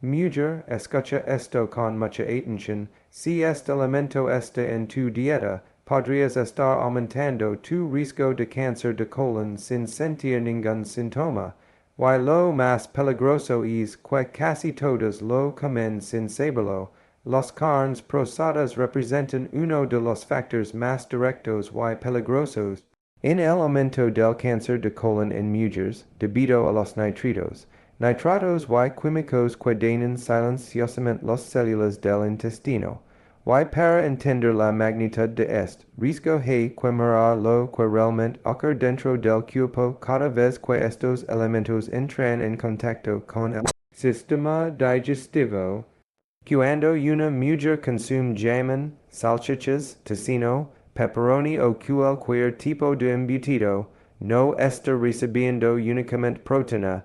mujer, escucha esto con mucha atención, si este alimento está en tu dieta, podrías estar aumentando tu riesgo de cáncer de colon sin sentir ningún síntoma. Y lo más peligroso es que casi todos lo comen sin saberlo. Las carnes procesadas representan uno de los factores más directos y peligrosos en el aumento del cáncer de colon en mujeres, debido a los nitritos. Nitratos y químicos que dañan silenciosamente las células del intestino. Y para entender la magnitud de este riesgo hay que mirar lo que realmente ocurre dentro del cuerpo cada vez que estos elementos entran en contacto con el sistema digestivo. Cuando una mujer consume jamón, salchichas, tocino, pepperoni o cualquier tipo de embutido, no está recibiendo únicamente proteína,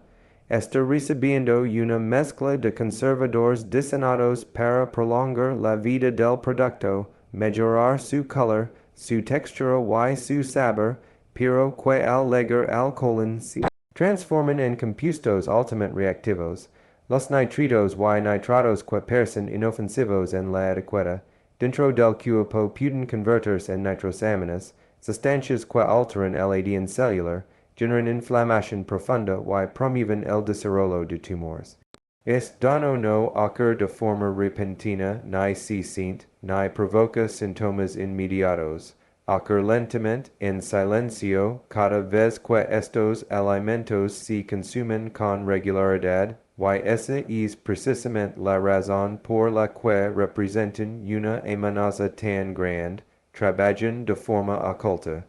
está recibiendo una mezcla de conservadores diseñados para prolongar la vida del producto, mejorar su color, su textura y su sabor, pero que al llegar al colon se transforman en compuestos altamente reactivos. Los nitritos y nitratos que parecen inofensivos en la etiqueta, dentro del cuerpo pueden convertirse en nitrosáminas, sustancias que alteran el ADN celular, generan inflamación profunda y promueven el desarrollo de tumores. Este daño no ocurre de forma repentina ni cesante, ni provoca síntomas inmediatos. Ocurre lentamente, en silencio, cada vez que estos alimentos se consumen con regularidad, y esa es precisamente la razón por la que representan una amenaza tan grande, trabajan de forma oculta.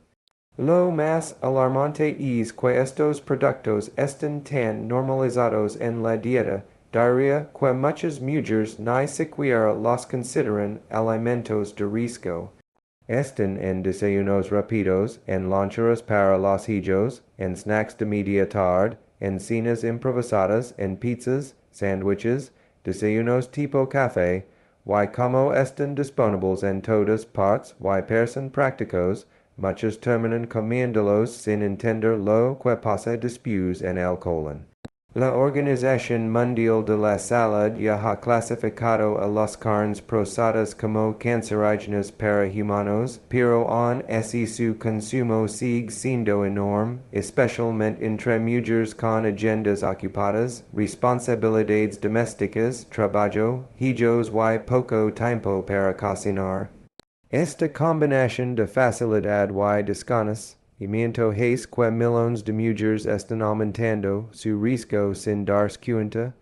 Lo más alarmante es que estos productos están tan normalizados en la dieta diaria que muchas mujeres ni siquiera los consideran alimentos de riesgo. Están en desayunos rápidos, en loncheras para los hijos, en snacks de media tarde, en cenas improvisadas, en pizzas, sándwiches, desayunos tipo café, y como están disponibles en todas partes y parecen prácticos, muchos terminan comiéndolos sin entender lo que pasa después en el colon. La Organización Mundial de la Salud ya ha clasificado a las carnes procesadas como cancerígenas para humanos, pero aún así su consumo sigue siendo enorme, especialmente entre mujeres con agendas ocupadas, responsabilidades domésticas, trabajo, hijos y poco tiempo para cocinar. Esta combinación de facilidad y desconocimiento hace que millones de mujeres estén aumentando su riesgo sin darse cuenta.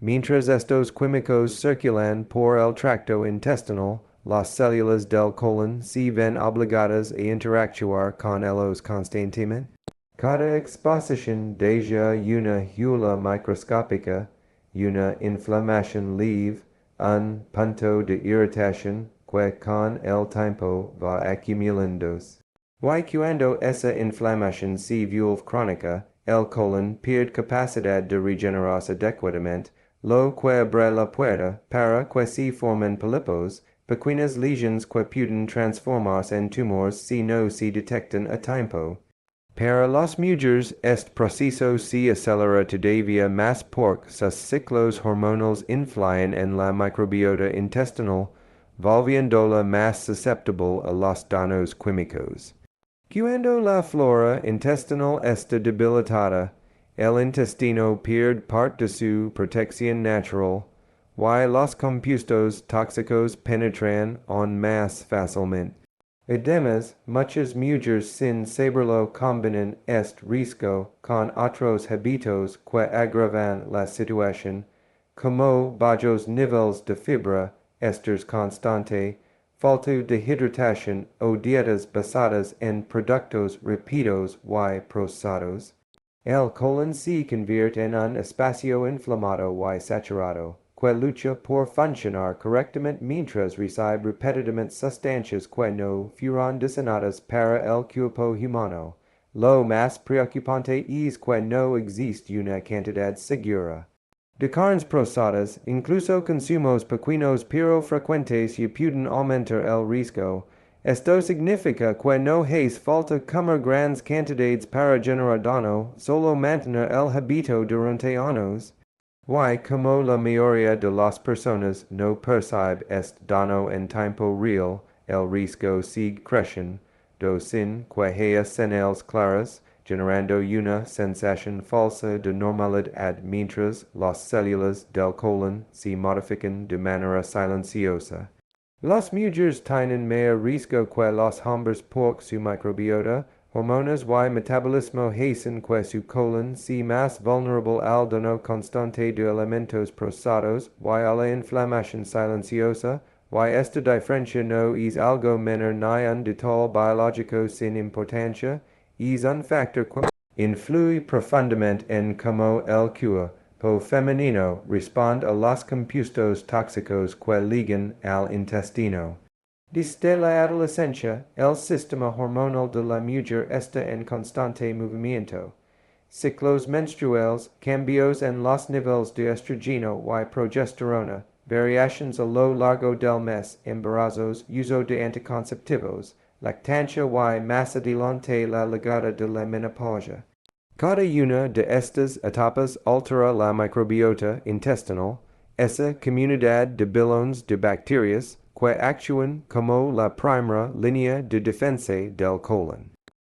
Mientras estos químicos circulan por el tracto intestinal, las células del colon se ven obligadas a interactuar con ellos constantemente. Cada exposición deja una huella microscópica, una inflamación leve, un punto de irritación que con el tiempo va acumulándose. Y cuando esa inflamación se vuelve crónica, el colon pierde capacidad de regenerarse adecuadamente, lo que abre la puerta para que se formen pólipos, pequeñas lesiones que pueden transformarse en tumores si no se detectan a tiempo. Para las mujeres, este proceso se acelera todavía más porque sus ciclos hormonales influyen en la microbiota intestinal, volviéndola más susceptible a los daños químicos. Cuando la flora intestinal está debilitada, el intestino pierde parte de su protección natural, y los compuestos tóxicos penetran aún más fácilmente. Además, muchas mujeres sin saberlo combinan este riesgo con otros hábitos que agravan la situación, como bajos niveles de fibra, estrés constante, falta de hidratación o dietas basadas en productos rápidos y procesados. El colon se convierte en un espacio inflamado y saturado, que lucha por funcionar correctamente mientras recibe repetidamente sustancias que no fueron diseñadas para el cuerpo humano. Lo más preocupante es que no existe una cantidad segura de carnes procesadas, incluso consumos pequeños pero frecuentes y pueden aumentar el riesgo. Esto significa que no hace falta comer grandes cantidades para generar daño, solo mantener el hábito durante años. Y como la mayoría de las personas no percibe est dano en tiempo real, el riesgo sigue crecen, do sin que señales claras, generando una sensación falsa de normalidad mientras las células del colon se modifican de manera silenciosa. Las mujeres tienen mayor riesgo que los hombres por su microbiota, hormonas y metabolismo hacen que su colon sea más vulnerable al daño constante de alimentos procesados y a la inflamación silenciosa, y esta diferencia no es algo menor ni un detalle biológico sin importancia, es un factor que influye profundamente en cómo el cuerpo femenino responde a los compuestos tóxicos que ligan al intestino. Desde la adolescencia, el sistema hormonal de la mujer está en constante movimiento. Ciclos menstruales, cambios en los niveles de estrogeno y progesterona, variaciones a lo largo del mes, embarazos, uso de anticonceptivos, lactancia y más adelante la llegada de la menopausia. Cada una de estas etapas altera la microbiota intestinal, esa comunidad de billones de bacterias que actúan como la primera línea de defensa del colon.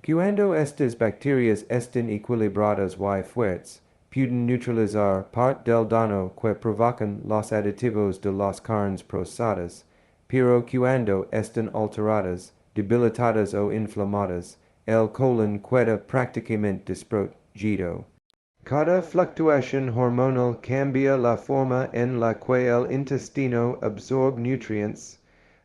Cuando estas bacterias estén equilibradas y fuertes, pueden neutralizar parte del daño que provocan los aditivos de las carnes procesadas, pero cuando estén alteradas, debilitadas o inflamadas, el colon queda prácticamente desprotegido. Cada fluctuación hormonal cambia la forma en la que el intestino absorbe nutrientes,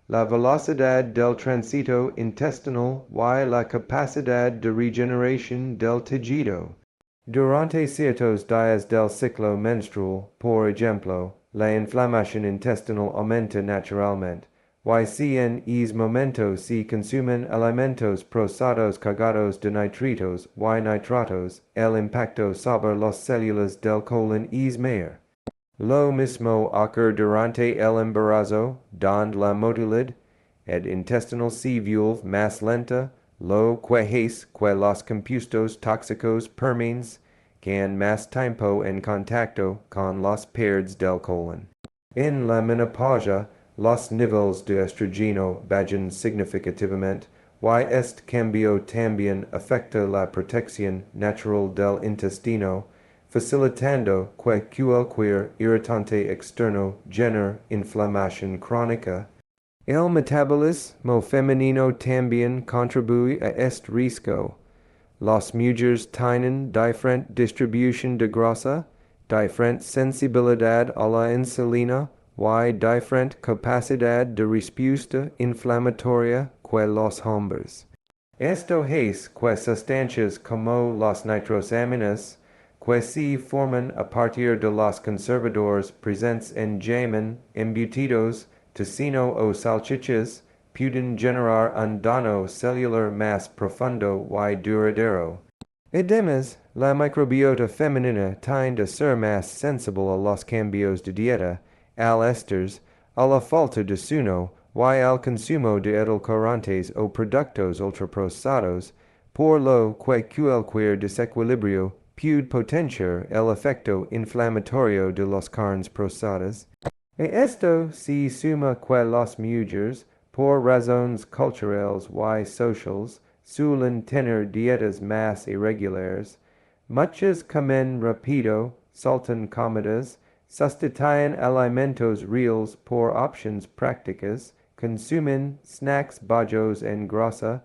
la velocidad del tránsito intestinal y la capacidad de regeneración del tejido. Durante ciertos días del ciclo menstrual, por ejemplo, la inflamación intestinal aumenta naturalmente, y si en ese momento se consumen alimentos procesados cargados de nitritos y nitratos, el impacto sobre las células del colon es mayor. Lo mismo ocurre durante el embarazo, donde la motilidad intestinal se vuelve más lenta, lo que hace que los compuestos tóxicos permanezcan más tiempo en contacto con las paredes del colon. En la menopausia, los niveles de estrogeno bajan significativamente, y este cambio también afecta la protección natural del intestino, facilitando que cualquier irritante externo genere inflamación crónica. El metabolismo femenino también contribuye a este riesgo. Las mujeres tienen diferente distribución de grasa, diferente sensibilidad a la insulina, y diferente capacidad de respuesta inflamatoria que los hombres. Esto hace que sustancias como las nitrosaminas, que se forman a partir de los conservadores presentes en jamón, embutidos, tocino o salchichas, pueden generar un daño celular más profundo y duradero. Además, la microbiota femenina tiende a ser más sensible a los cambios de dieta, al estrés, a la falta de sueño y al consumo de edulcorantes o productos ultraprocesados, por lo que cualquier desequilibrio puede potenciar el efecto inflamatorio de las carnes procesadas. A esto se suma que las mujeres, por razones culturales y sociales, suelen tener dietas más irregulares. Muchas comen rápido, saltan comidas, sustituyen alimentos reales por opciones prácticas, consumen snacks bajos en grasa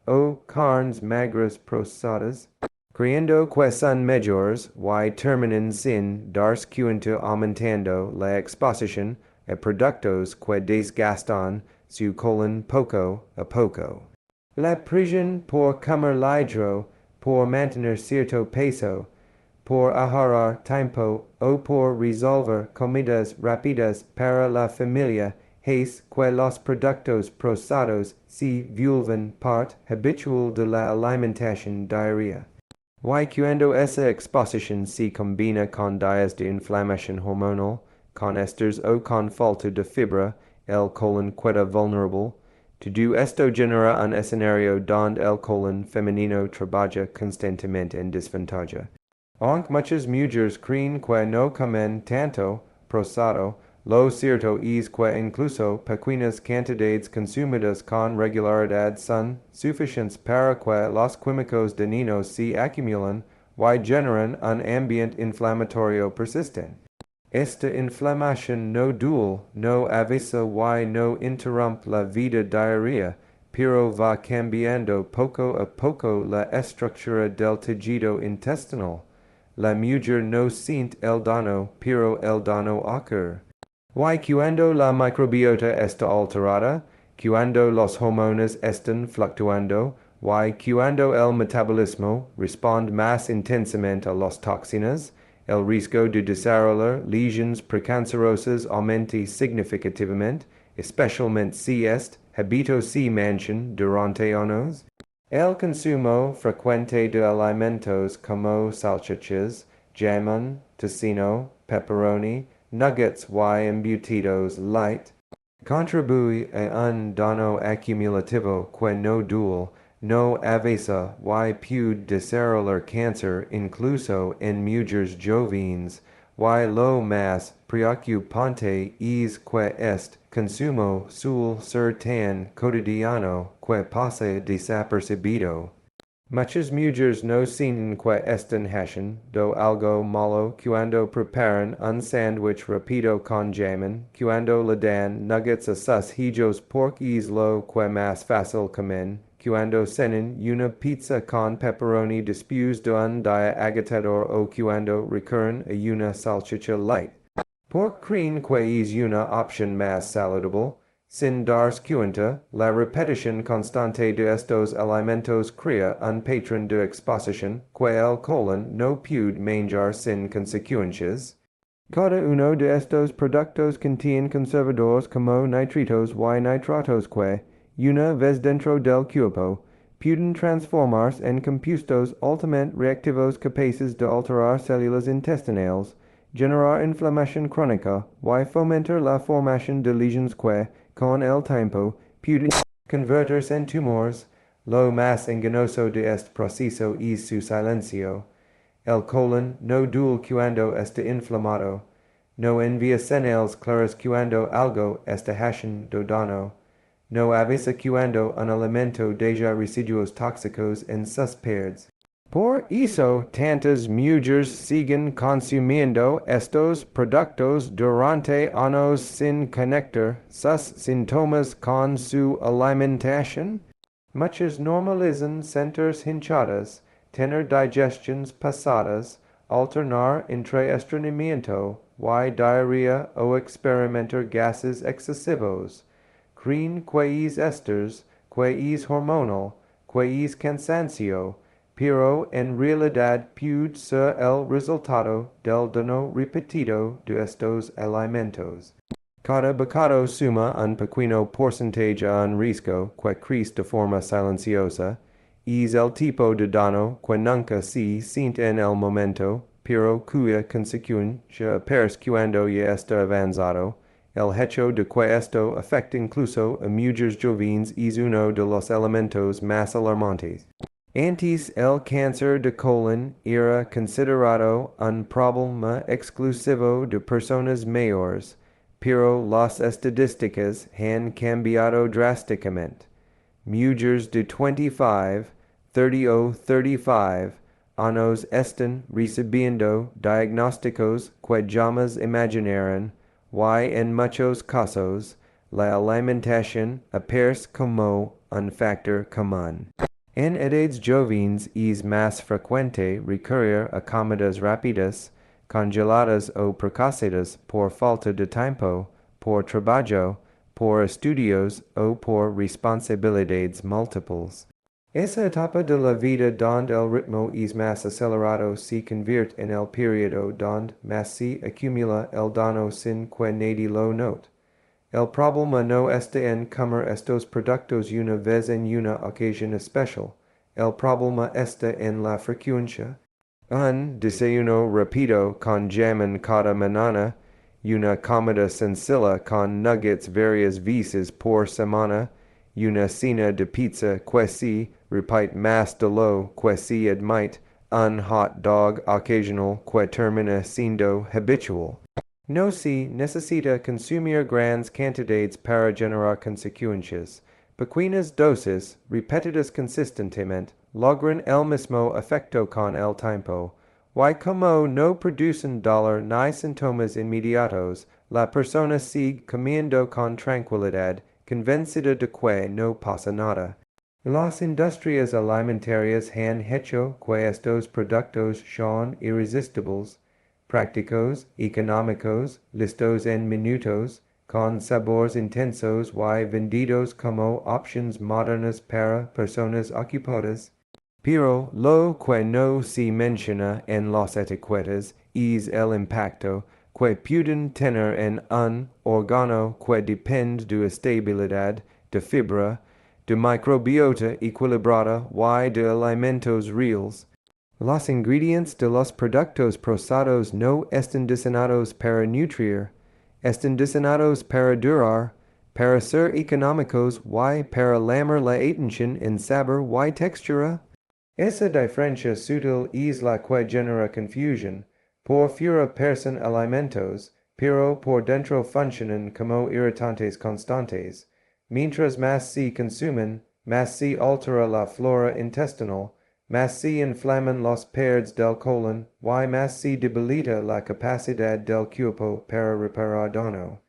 o carnes magras procesadas, creyendo que son mejores y terminan sin darse cuenta aumentando la exposición a productos que desgastan su colon poco a poco. La presión por comer ligero, por mantener cierto peso, por ahorrar tiempo o por resolver comidas rápidas para la familia hace que los productos procesados se vuelvan parte habitual de la alimentación diaria. Y cuando esa exposición se combina con días de inflamación hormonal, con estrés o con falta de fibra, el colon queda vulnerable. Todo esto genera un escenario donde el colon femenino trabaja constantemente en desventaja. Onc muchas mujeres creen que no comen tanto procesado, lo cierto es que incluso pequeñas cantidades consumidas con regularidad son suficientes para que los químicos dañinos se acumulen y generan un ambiente inflamatorio persistente. Esta inflamación no dura, no avisa y no interrumpe la vida diaria, pero va cambiando poco a poco la estructura del tejido intestinal. La mujer no siente el daño, pero el daño ocurre. Y cuando la microbiota está alterada, cuando los hormonas están fluctuando, y cuando el metabolismo responde más intensamente a las toxinas, el riesgo de desarrollar lesiones precancerosas aumenta significativamente, especialmente si este hábito se mantiene durante años. El consumo frecuente de alimentos como salchichas, jamón, tocino, pepperoni, nuggets y embutidos light contribuye a un daño acumulativo que no dura, no avisa y puede desarrollar cáncer incluso en mujeres jóvenes, y lo más preocupante es que este consumo suele ser tan cotidiano que pasa desapercibido. Muchas mujeres no sienten que están haciendo algo malo cuando preparan un sándwich rápido con jamón, cuando le dan nuggets a sus hijos porque es lo que más fácil comen, cuando cenan una pizza con pepperoni después de un día agotador o cuando recurren a una salchicha light. Porque creen que es una opción más saludable. Sin darse cuenta, la repetición constante de estos alimentos crea un patrón de exposición que el colon no puede manejar sin consecuencias. Cada uno de estos productos contiene conservadores como nitritos y nitratos que, una vez dentro del cuerpo, pueden transformarse en compuestos altamente reactivos capaces de alterar células intestinales, generar inflamación crónica y fomentar la formación de lesiones que, con el tiempo, pueden convertirse en tumores. Lo más engañoso de este proceso es su silencio. El colon no duele cuando está inflamado. No envía señales claras cuando algo está haciendo daño. No avisa cuando un alimento deja residuos tóxicos en sus paredes. Por eso, tantas mujeres siguen consumiendo estos productos durante años sin conectar sus síntomas con su alimentación. Muchas normalizan sentirse hinchadas, tener digestions pasadas, alternar entre estreñimiento y diarrea o experimentar gases excesivos. Creen que es estrés, que es hormonal, que es cansancio, pero en realidad puede ser el resultado del daño repetido de estos alimentos. Cada bocado suma un pequeño porcentaje a un riesgo que crece de forma silenciosa. Es el tipo de daño que nunca se siente en el momento, pero cuya consecuencia aparece cuando ya está avanzado. El hecho de que esto afecte incluso a mujeres jóvenes es uno de los elementos más alarmantes. Antes el cáncer de colon era considerado un problema exclusivo de personas mayores, pero las estadísticas han cambiado drásticamente. Mujeres de 25, 30 o 35 años están recibiendo diagnósticos que jamás imaginaron, y en muchos casos, la alimentación aparece como un factor común. En edades jóvenes es más frecuente recurrir a comidas rápidas, congeladas o processadas por falta de tiempo, por trabajo, por estudios o por responsabilidades múltiples. Esa etapa de la vida donde el ritmo es más acelerado se convierte en el periodo donde más se acumula el daño sin que nadie lo note. El problema no está en comer estos productos una vez en una ocasión especial. El problema está en la frecuencia. Un desayuno rápido con jamón cada mañana, una comida sencilla con nuggets varias veces por semana, una cena de pizza que se repite más de lo que se admite, un hot dog occasional que termina siendo habitual. No se necesita consumir grandes cantidades para generar consecuencias. Pequeñas dosis, repetidas consistentemente, logran el mismo efecto con el tiempo. Y como no producen dolor ni síntomas inmediatos, la persona sigue comiendo con tranquilidad, convencida de que no pasa nada. Las industrias alimentarias han hecho que estos productos son irresistibles, prácticos, económicos, listos en minutos, con sabores intensos y vendidos como opciones modernas para personas ocupadas. Pero lo que no se menciona en las etiquetas es el impacto que pueden tener en un órgano que depende de estabilidad, de fibra, de microbiota equilibrada y de alimentos reales. Los ingredientes de los productos procesados no están diseñados para nutrir, están diseñados para durar, para ser económicos y para llamar la atención en sabor y textura. Esa diferencia sutil es la que genera confusión. Por fuera parecen alimentos, pero por dentro funcionan como irritantes constantes. Mientras más se consumen, más se altera la flora intestinal, más se inflaman las paredes del colon y más se debilita la capacidad del cuerpo para reparar daño.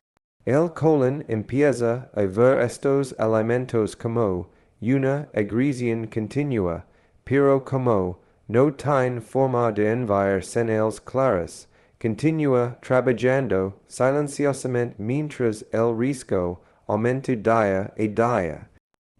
El colon empieza a ver estos alimentos como una agresión continua, pero como no tiene forma de enviar señales claras, continúa trabajando silenciosamente mientras el riesgo aumenta día a día.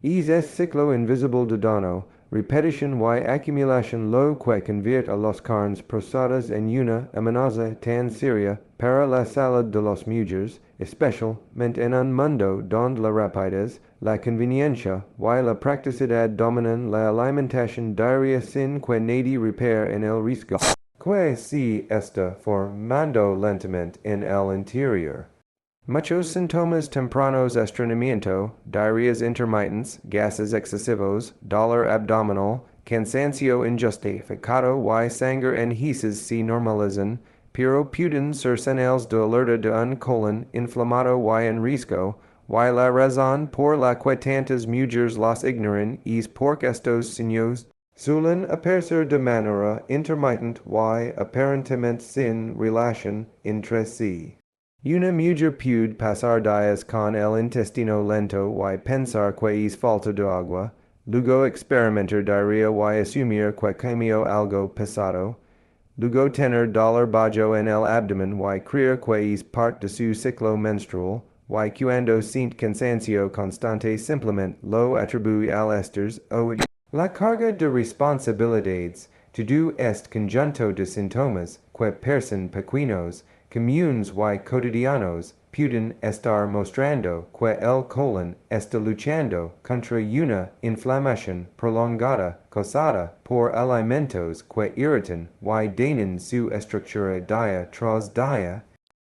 Es este ciclo invisible de daño, repetición y acumulación lo que convierte a las carnes procesadas en una amenaza tan seria para la salud de las mujeres, especialmente en un mundo donde la rapidez, la conveniencia y la practicidad dominan la alimentación diaria sin que nadie repare en el riesgo que se está formando lentamente en el interior. Muchos síntomas tempranos estreñimiento, diarreas intermitentes, gases excesivos, dolor abdominal, cansancio injustificado y sangre en heces se normalizan, pero pueden ser señales de alerta de un colon inflamado y en riesgo, y la razón por la que tantas mujeres las ignoran es porque estos signos suelen aparecer de manera intermitente y aparentemente sin relación entre sí. Una mujer puede pasar días con el intestino lento y pensar que es falta de agua, luego experimentar diarrea y asumir que comió algo pesado, luego tener dolor bajo en el abdomen y creer que es parte de su ciclo menstrual, y cuando siente cansancio constante simplemente lo atribuye al estrés o la carga de responsabilidades. Todo este conjunto de síntomas que parecen pequeños, comunes y cotidianos, pueden estar mostrando que el colon está luchando contra una inflamación prolongada causada por alimentos que irritan y dañan su estructura día tras día.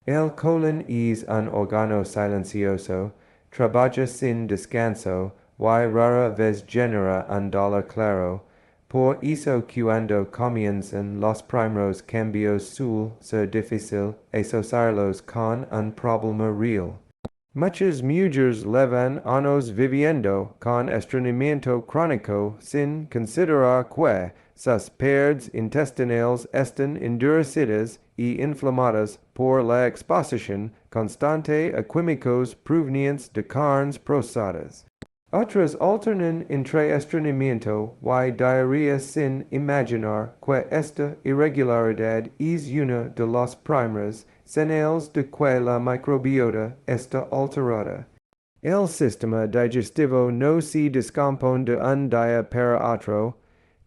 El colon es un órgano silencioso, trabaja sin descanso y rara vez genera un dolor claro. Por eso cuando comienzan los primeros cambios suele ser difícil asociarlos con un problema real. Muchas mujeres llevan años viviendo con estreñimiento crónico sin considerar que sus paredes intestinales están endurecidas y inflamadas por la exposición constante a químicos provenientes de carnes procesadas. Otras alternan entre estreñimiento y diarrea sin imaginar que esta irregularidad es una de las primeras señales de que la microbiota está alterada. El sistema digestivo no se descompone de un día para otro,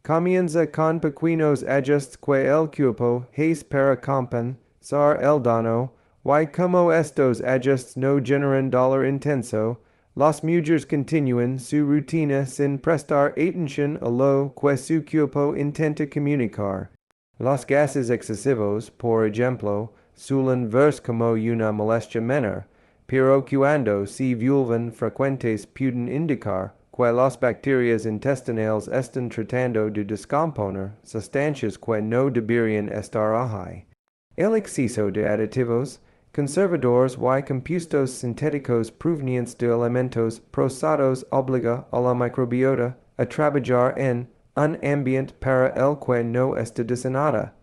comienza con pequeños ajustes que el cuerpo hace para compensar el daño, y como estos ajustes no generan dolor intenso, las mujeres continúan su rutina sin prestar atención a lo que su cuerpo intenta comunicar. Los gases excesivos, por ejemplo, suelen verse como una molestia menor, pero cuando se vuelven frecuentes pueden indicar que las bacterias intestinales están tratando de descomponer sustancias que no deberían estar ahí. El exceso de aditivos, conservadores y compuestos sintéticos provenientes de alimentos procesados obliga a la microbiota a trabajar en un ambiente para el que no está diseñada.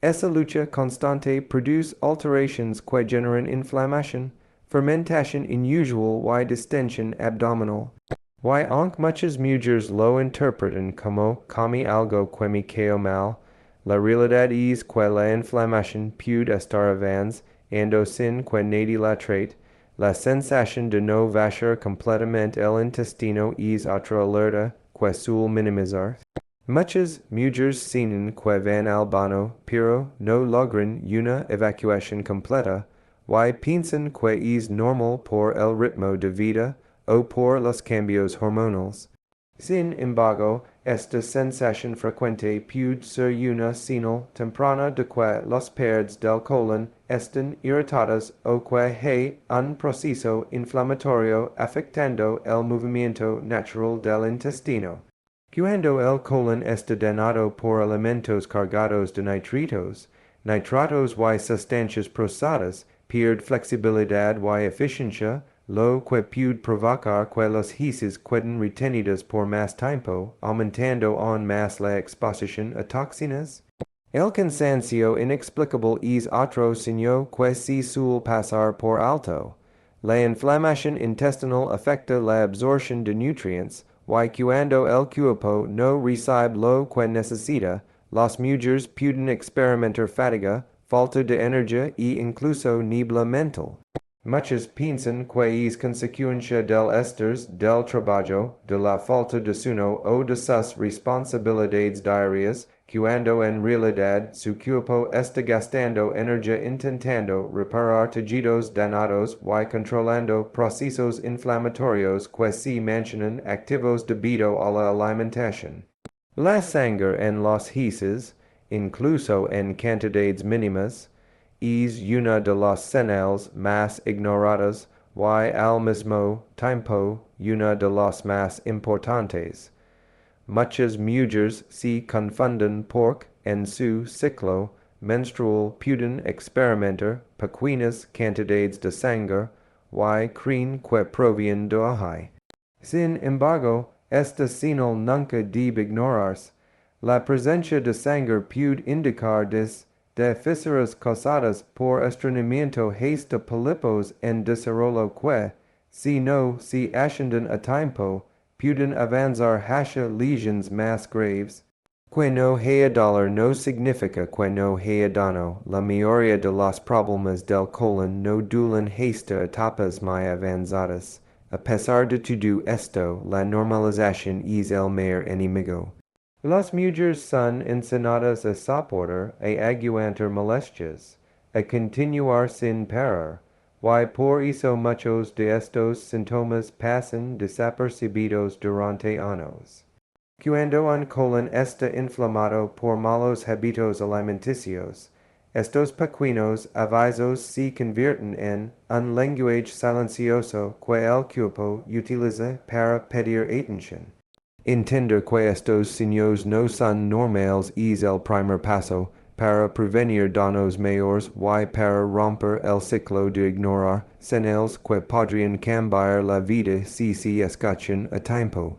Esa lucha constante produce alterations que generan inflamación, fermentation inusual y distension abdominal. Y aunque muchas mujeres lo interpretan como comi algo que me cayó mal, la realidad es que la inflamación puede estar avance ando sin que nadie la trate. La sensación de no vaciar completamente el intestino es otra alerta que suele minimizar. Muchas mujeres sienten que van al baño, pero no logran una evacuación completa, y piensan que es normal por el ritmo de vida o por los cambios hormonales. Sin embargo, esta sensación frecuente puede ser una señal temprana de que las paredes del colon están irritadas o que hay un proceso inflamatorio afectando el movimiento natural del intestino. Cuando el colon está dañado por alimentos cargados de nitritos, nitratos y sustancias procesadas, pierde flexibilidad y eficiencia, lo que puede provocar que las heces queden retenidas por más tiempo, aumentando aún más la exposición a toxinas. El cansancio inexplicable es otro signo que se suele pasar por alto. La inflamación intestinal afecta la absorción de nutrientes, y cuando el cuerpo no recibe lo que necesita, las mujeres pueden experimentar fatiga, falta de energía e incluso niebla mental. Muchas piensan que es consecuencia del estrés del trabajo, de la falta de sueño o de sus responsabilidades diarias, cuando en realidad su cuerpo está gastando energía intentando reparar tejidos dañados y controlando procesos inflamatorios que se mantienen activos debido a la alimentación. La sangre en las heces, incluso en cantidades mínimas, es una de las señales más ignoradas y al mismo tiempo una de las más importantes. Muchas mujeres se confunden porque en su ciclo menstrual pueden experimentar pequeñas cantidades de sangre y creen que provienen de ahí. Sin embargo, esta señal nunca debe ignorarse. La presencia de sangre puede indicar de fisuras causadas por estreñimiento de pólipos en desarrollo que, si no se atienden a tiempo, pueden avanzar hacia lesiones más graves. Que no haya dolor no significa que no haya daño. La mayoría de los problemas del colon no duran hasta etapas muy avanzadas. A pesar de todo esto, la normalización es el mayor enemigo. Las mujeres son enseñadas a soportar y aguantar molestias, a continuar sin parar, y por eso muchos de estos síntomas pasan desapercibidos durante años. Cuando un colon está inflamado por malos hábitos alimenticios, estos pequeños avisos se convierten en un lenguaje silencioso que el cuerpo utiliza para pedir atención. Entender que estos signos no son normales es el primer paso para prevenir daños mayores y para romper el ciclo de ignorar señales que podrían cambiar la vida si se escuchan a tiempo.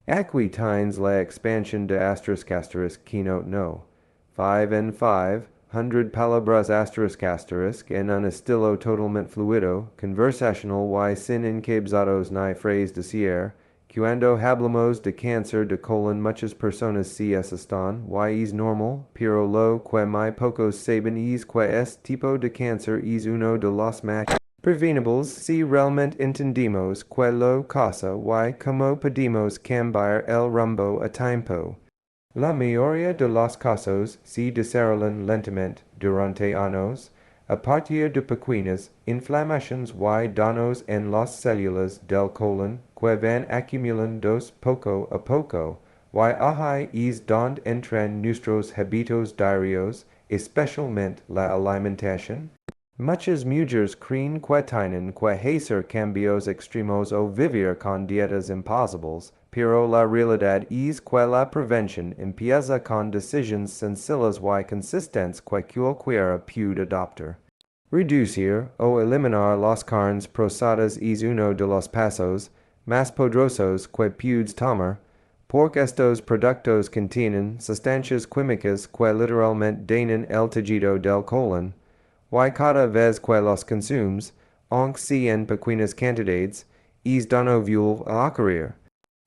Aquí tienes la expansión de ** keynote no. 5 en 500 palabras ** en un estilo totalmente fluido, conversational y sin encabezados ni frases de cierre. Cuando hablamos de cáncer de colon muchas personas se asustan, y es normal, pero lo que muy pocos saben es que este tipo de cáncer es uno de los más prevenibles si realmente entendemos que lo causa y cómo podemos cambiar el rumbo a tiempo. La mayoría de los casos se desarrollan lentamente durante años, a partir de pequeñas inflamaciones y daños en las células del colon que van acumulándose poco a poco, y ahí es donde entran nuestros hábitos diarios, especialmente la alimentación. Muchas mujeres creen que tienen que hacer cambios extremos o vivir con dietas imposibles, pero la realidad es que la prevención empieza con decisiones sencillas y consistentes que cualquiera puede adoptar. Reducir o eliminar las carnes procesadas es uno de los pasos más poderosos que puedes tomar, porque estos productos contienen sustancias químicas que literalmente dañan el tejido del colon, y cada vez que los consumes, aunque sea en pequeñas cantidades, es dañino a ocurrir.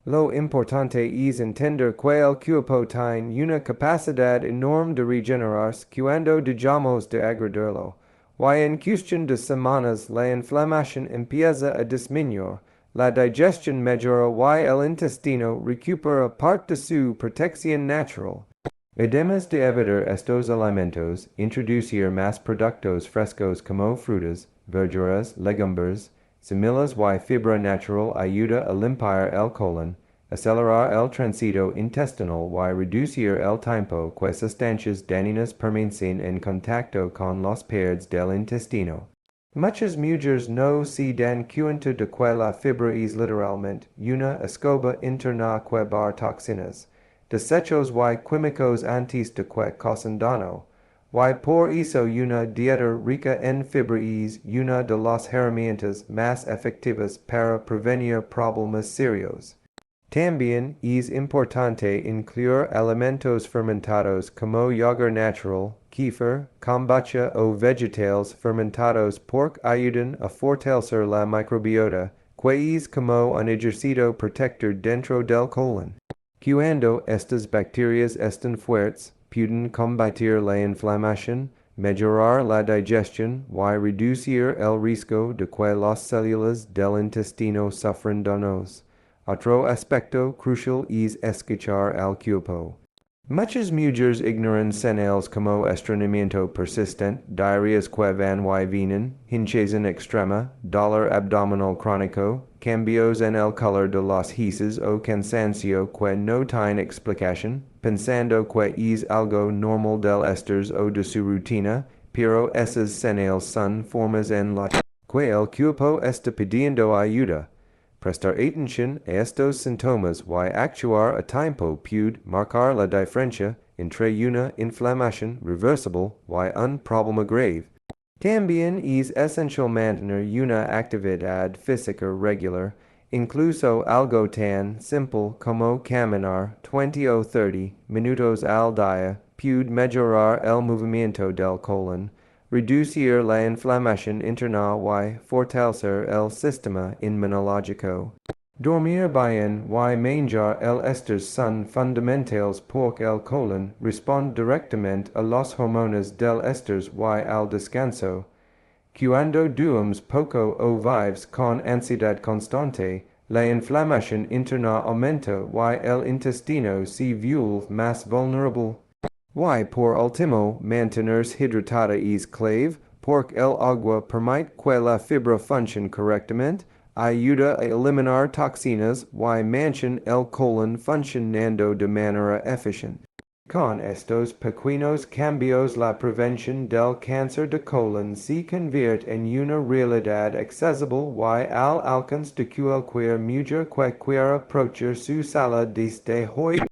Lo importante es entender que el cuerpo tiene una capacidad enorme de regenerarse cuando dejamos de agredirlo, y en cuestión de semanas la inflamación empieza a disminuir, la digestión mejora y el intestino recupera parte de su protección natural. Además de evitar estos alimentos, introducir más productos frescos como frutas, verduras, legumbres, semillas y fibra natural ayuda a limpiar el colon, acelerar el tránsito intestinal y reducir el tiempo que sustancias dañinas permanecen en contacto con las paredes del intestino. Muchas mujeres no se dan cuenta de que la fibra es literalmente una escoba interna que barre toxinas, desechos y químicos antes de que causen daño, y por eso una dieta rica en fibra es una de las herramientas más efectivas para prevenir problemas serios. También es importante incluir alimentos fermentados como yogur natural, kefir, kombucha o vegetales fermentados porque ayudan a fortalecer la microbiota, que es como un ejercicio protector dentro del colon. Cuando estas bacterias están fuertes, pueden combatir la inflamación, mejorar la digestión y reducir el riesgo de que las células del intestino sufran daños. Otro aspecto crucial es escuchar al cuerpo. Muchas mujeres ignoran señales como estreñimiento persistente, diarreas que van y vienen, hinchazón extrema, dolor abdominal crónico, cambios en el color de las heces o cansancio que no tienen explicación, pensando que es algo normal del estrés o de su rutina, pero esas señales son formas en la que el cuerpo está pidiendo ayuda. Prestar atención a estos síntomas y actuar a tiempo puede marcar la diferencia entre una inflamación reversible y un problema grave. También es esencial mantener una actividad física regular, incluso algo tan simple como caminar 20 o 30 minutos al día puede mejorar el movimiento del colon, reducir la inflamación interna y fortalecer el sistema inmunológico. Dormir bien y manjar el estos son fundamentales porque el colon responde directamente a las hormonas del estrés y al descanso. Cuando duermes poco o vives con ansiedad constante, la inflamación interna aumenta y el intestino se vuelve más vulnerable. Y por último, mantenerse hidratada es clave, porque el agua permite que la fibra funcione correctamente, ayuda a eliminar toxinas y mantiene el colon funcionando de manera eficiente. Con estos pequeños cambios la prevención del cáncer de colon se convierte en una realidad accesible y al alcance de cualquier mujer que quiera aprovechar su salud desde hoy.